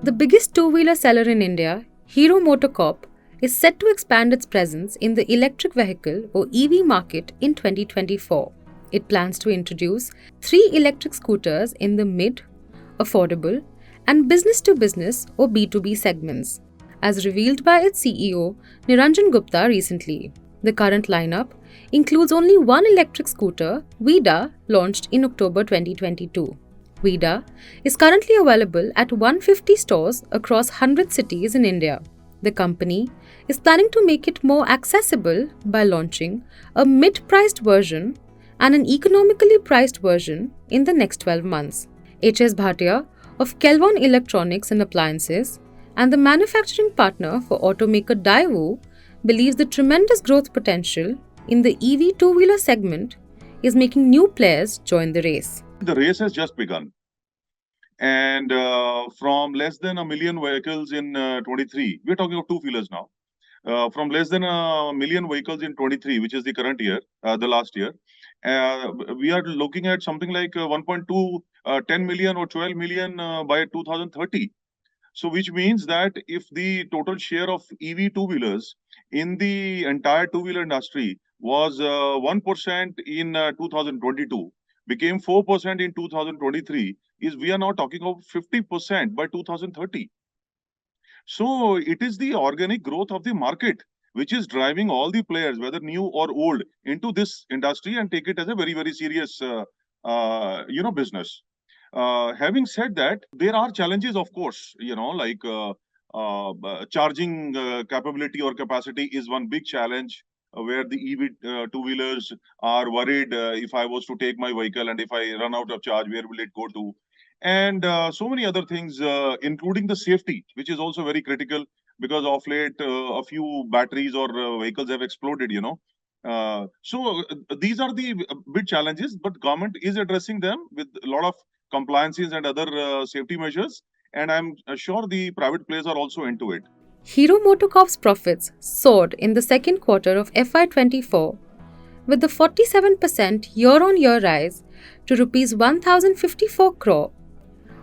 The biggest two-wheeler seller in India, HeroMotoCorp, is set to expand its presence in the electric vehicle or EV market in 2024. It plans to introduce 3 electric scooters in the mid, affordable, and business-to-business or B2B segments, as revealed by its CEO Niranjan Gupta recently. The current lineup includes only one electric scooter, Vida, launched in October 2022. Vida is currently available at 150 stores across 100 cities in India. The company is planning to make it more accessible by launching a mid-priced version and an economically priced version in the next 12 months. H.S. Bhatia of Kelvon Electronics and Appliances and the manufacturing partner for automaker Daewoo believes the tremendous growth potential in the EV two-wheeler segment is making new players join the race. The race has just begun. And from less than a million vehicles in 23, we're talking of two-wheelers now. From less than a million vehicles in 23, which is the current year, the last year, we are looking at something like 1.2, 10 million or 12 million by 2030. So which means that if the total share of EV two-wheelers in the entire two-wheeler industry was 1% in 2022, became 4% in 2023, is we are now talking of 50% by 2030. So it is the organic growth of the market which is driving all the players, whether new or old, into this industry and take it as a very, very serious, business. Having said that, there are challenges, of course, like charging capability or capacity is one big challenge where the EV two-wheelers are worried if I was to take my vehicle and if I run out of charge, where will it go to? And so many other things, including the safety, which is also very critical because of late a few batteries or vehicles have exploded, these are the big challenges, but government is addressing them with a lot of compliances and other safety measures. And I'm sure the private players are also into it. HeroMotoCorp's profits soared in the second quarter of FY24 with the 47% year-on-year rise to Rs 1,054 crore,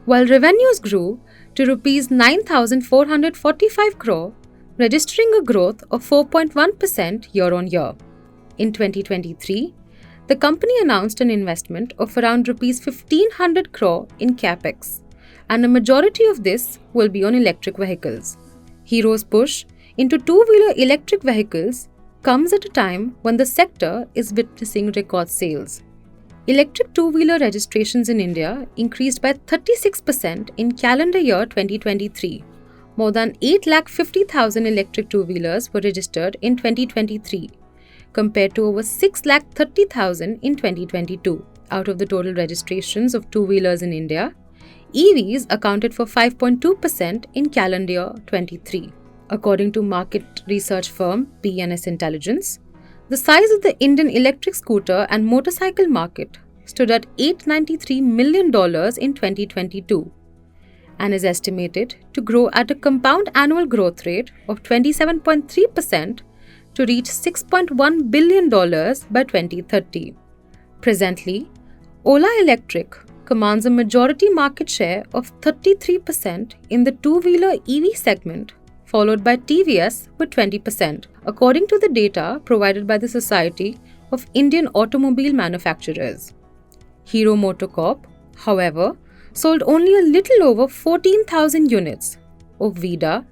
while revenues grew to Rs 9,445 crore, registering a growth of 4.1% year-on-year. In 2023, the company announced an investment of around Rs 1,500 crore in capex, and a majority of this will be on electric vehicles. Hero's push into two-wheeler electric vehicles comes at a time when the sector is witnessing record sales. Electric two-wheeler registrations in India increased by 36% in calendar year 2023. More than 850,000 electric two-wheelers were registered in 2023, compared to over 630,000 in 2022. Out of the total registrations of two-wheelers in India, EVs accounted for 5.2% in calendar year 23. According to market research firm BNS Intelligence, the size of the Indian electric scooter and motorcycle market stood at $893 million in 2022 and is estimated to grow at a compound annual growth rate of 27.3% to reach $6.1 billion by 2030. Presently, Ola Electric commands a majority market share of 33% in the two-wheeler EV segment, followed by TVS with 20%, according to the data provided by the Society of Indian Automobile Manufacturers. HeroMotoCorp, however, sold only a little over 14,000 units of Vida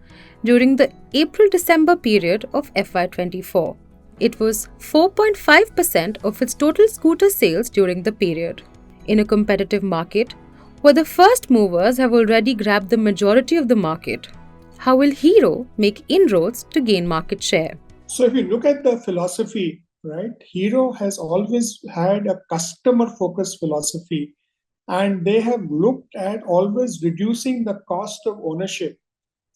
during the April-December period of FY24. It was 4.5% of its total scooter sales during the period. In a competitive market, where the first movers have already grabbed the majority of the market, how will Hero make inroads to gain market share? So if you look at the philosophy, right, Hero has always had a customer-focused philosophy, and they have looked at always reducing the cost of ownership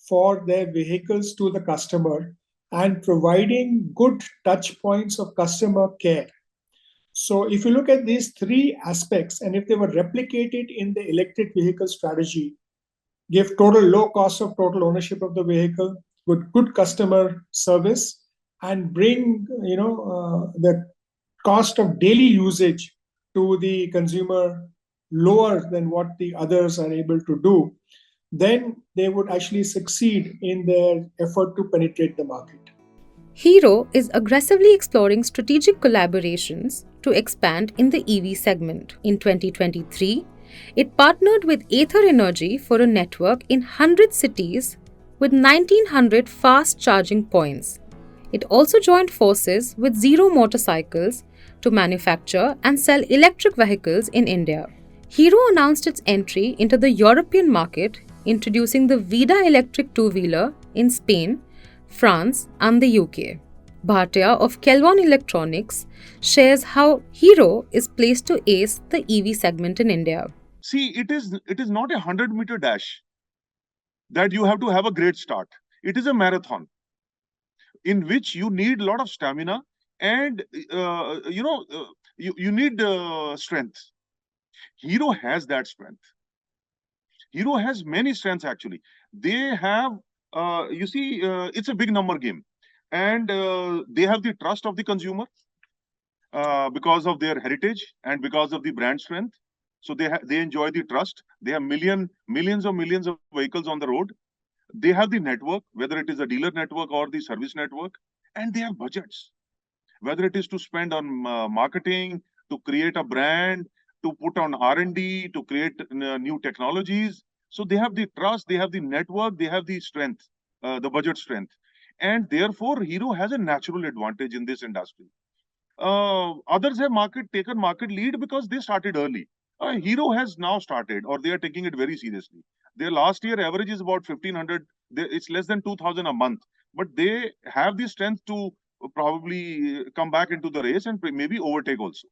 for their vehicles to the customer and providing good touch points of customer care. So if you look at these three aspects, and if they were replicated in the electric vehicle strategy, give total low cost of total ownership of the vehicle with good customer service, and bring the cost of daily usage to the consumer lower than what the others are able to do, then they would actually succeed in their effort to penetrate the market. Hero is aggressively exploring strategic collaborations to expand in the EV segment. In 2023, it partnered with Ather Energy for a network in 100 cities with 1900 fast charging points. It also joined forces with Zero Motorcycles to manufacture and sell electric vehicles in India. Hero announced its entry into the European market, introducing the Vida electric two-wheeler in Spain, France, and the UK. Bhatia of Kelvon Electronics shares how Hero is placed to ace the EV segment in India. See, it is not a 100-meter dash that you have to have a great start. It is a marathon in which you need a lot of stamina and you need strength. Hero has that strength. Hero has many strengths actually. They have, it's a big number game, and they have the trust of the consumer because of their heritage and because of the brand strength. So they enjoy the trust. They have millions of vehicles on the road. They have the network, whether it is a dealer network or the service network, and they have budgets, whether it is to spend on marketing, to create a brand, to put on R&D, to create new technologies. So they have the trust, they have the network, they have the strength, the budget strength. And therefore, Hero has a natural advantage in this industry. Others have taken market lead because they started early. Hero has now started, or they are taking it very seriously. Their last year average is about 1,500. It's less than 2,000 a month. But they have the strength to probably come back into the race and maybe overtake also.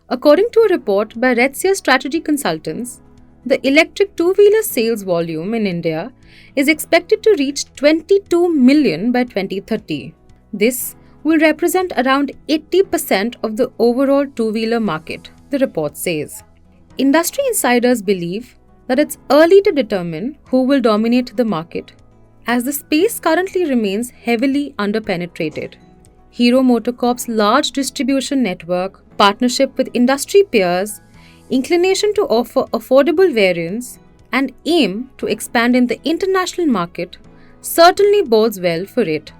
According to a report by Retsia Strategy Consultants, the electric two-wheeler sales volume in India is expected to reach 22 million by 2030. This will represent around 80% of the overall two-wheeler market, the report says. Industry insiders believe that it's early to determine who will dominate the market, as the space currently remains heavily underpenetrated. HeroMotoCorp's large distribution network, partnership with industry peers, inclination to offer affordable variants, and aim to expand in the international market certainly bodes well for it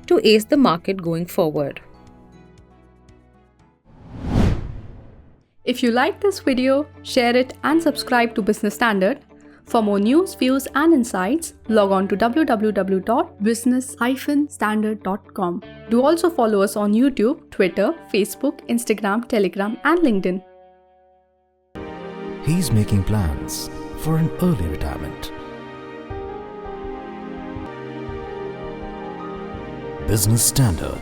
to ace the market going forward. If you like this video, share it and subscribe to Business Standard. For more news, views and insights, log on to www.business-standard.com. Do also follow us on YouTube, Twitter, Facebook, Instagram, Telegram and LinkedIn. He's making plans for an early retirement. Business Standard.